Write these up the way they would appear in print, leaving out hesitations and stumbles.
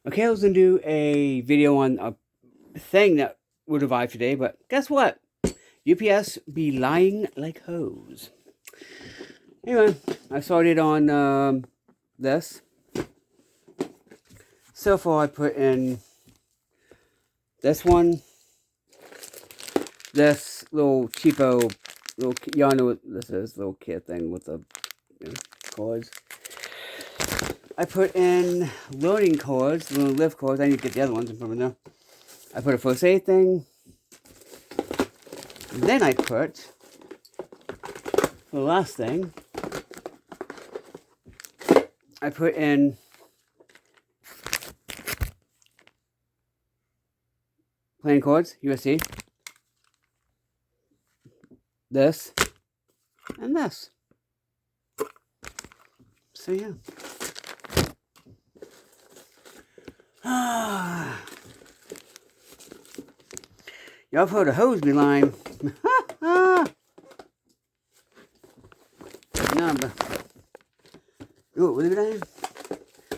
Okay, I was gonna do a video on a thing that would arrive today, but guess what? UPS be lying like hoes. Anyway, I started on this. So far, I put in this one, this little cheapo, y'all know what this is, little kit thing with the cords. I put in loading cords, little lift cords. I need to get the other ones from there. I put a first aid thing. Then I put the last thing. I put in playing cords, USB, this, and this. So yeah. Y'all heard a hose be lying. No, but ooh, what did I?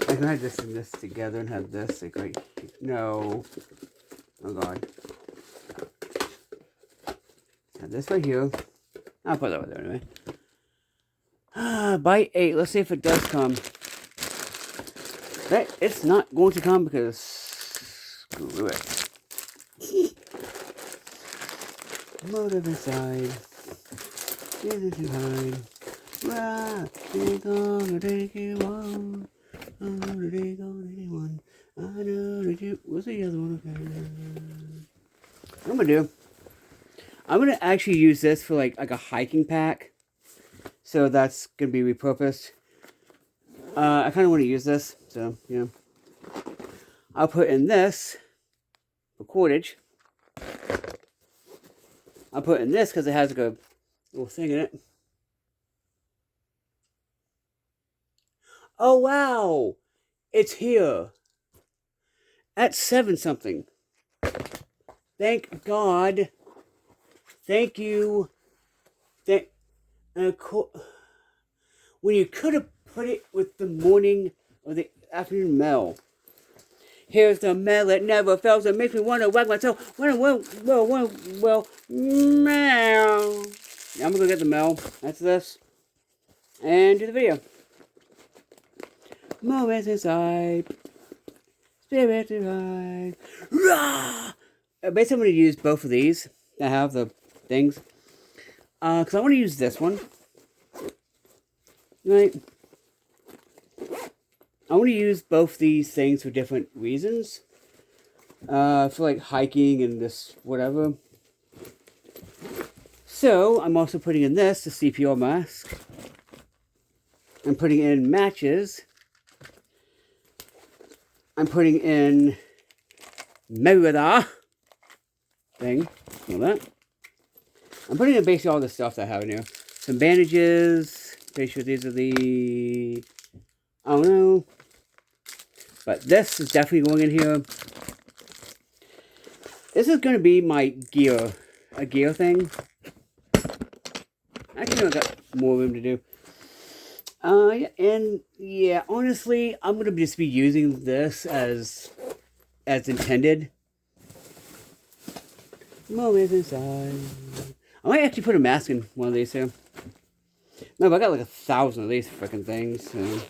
I can have this and this together and have this like right. No. Oh god. Have this right here. I'll put that over there anyway. Bite 8. Let's see if it does come. But it's not going to come because screw it. Motive inside. Is behind. Right, they gonna take you on. Oh, they gonna take one. I know that you. What's the other one? Okay. What I'm gonna do? I'm gonna actually use this for like a hiking pack. So that's gonna be repurposed. I kind of want to use this, so yeah. I'll put in this for cordage. I'll put in this because it has like a little thing in it. Oh wow, it's here at 7 something. Thank God. Thank you. When you could have put it with the morning or the afternoon mail. Here's the mail that never fails. It makes me want to wag myself. Well, mail. I'm gonna go get the mail. That's this. And do the video. Moments inside. Spirit divine. Rah! Basically, I'm going to use both of these. I have the things. Because I want to use this one. Right. I want to use both these things for different reasons. For like hiking and this whatever. So, I'm also putting in this, the CPR mask. I'm putting in matches. I'm putting in Merida thing. Know that. I'm putting in basically all the stuff that I have in here. Some bandages. Pretty sure these are the... I don't know. But this is definitely going in here. This is going to be my gear. A gear thing. Actually, I've got more room to do. And yeah, honestly, I'm going to just be using this as intended. Moments inside. I might actually put a mask in one of these here. No, but I got like 1,000 of these freaking things. So.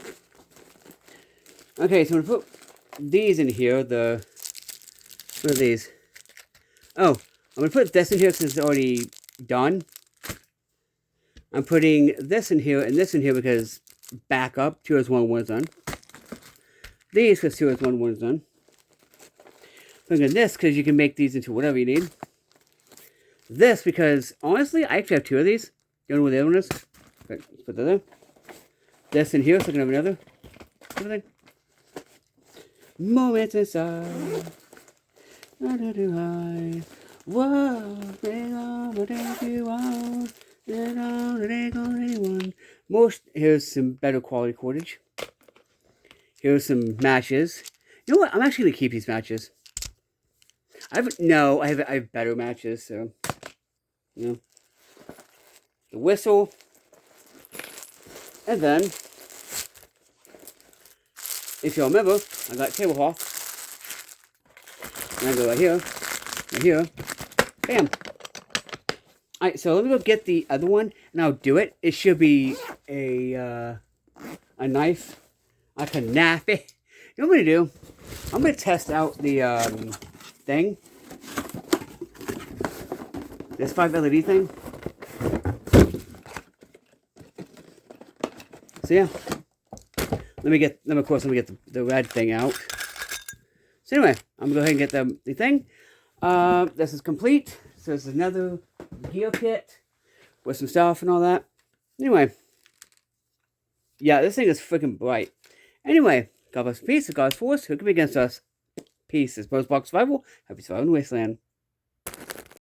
Okay, so I'm going to put these in here. What are these? Oh, I'm going to put this in here because it's already done. I'm putting this in here and this in here because backup, 2 as 1, 1 is done. These because 2 as 1, 1 is done. Putting in this because you can make these into whatever you need. This because, honestly, I actually have 2 of these. You know where the other one is? Let's put that there. This in here so I can have another. Everything. Moments inside. Whoa, bring on what you want. Here's some better quality cordage. Here's some matches. You know what? I'm actually gonna keep these matches. I have better matches. So, you know, the whistle, and then, if you remember, I got tablecloth. And I go right here, bam. Alright, so let me go get the other one, and I'll do it. It should be a knife, like a knife. You know what I'm going to do? I'm going to test out the thing. This 5 LED thing. So yeah. Let me get the red thing out. So anyway, I'm going to go ahead and get the thing. This is complete. So there's another gear kit with some stuff and all that. Anyway. Yeah, this thing is freaking bright. Anyway, God bless peace, God's force, who can be against us? Peace. This is Bones Box Survival. Happy surviving Wasteland.